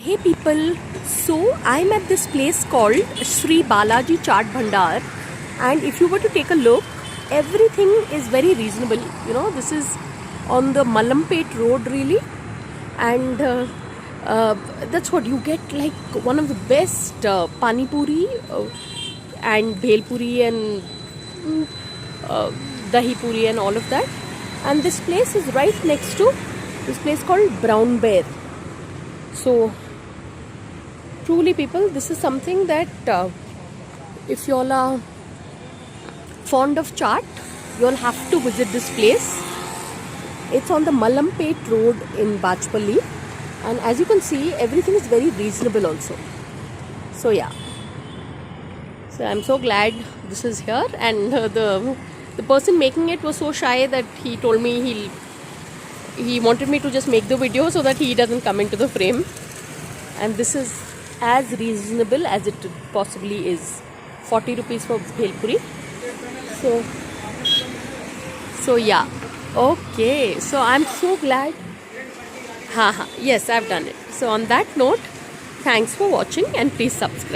Hey people, so I'm at this place called Sri Balaji Chaat Bhandar, and if you were to take a look, everything is very reasonable. This is on the Malampet road really, and that's what you get, like one of the best pani puri and bhel puri and uh, dahi puri and all of that. And this place is right next to this place called Brown Bear. So truly people, this is something that if you all are fond of chaat, you all have to visit this place. It's on the Malampet road in Bachpalli, and as you can see, everything is very reasonable also. So yeah, so I'm so glad this is here, and the person making it was so shy that he told me he wanted me to just make the video so that he doesn't come into the frame. And this is as reasonable as it possibly is. 40 rupees for bhel puri. So yeah. Okay. So I'm so glad. Yes, I've done it. So on that note, thanks for watching and please subscribe.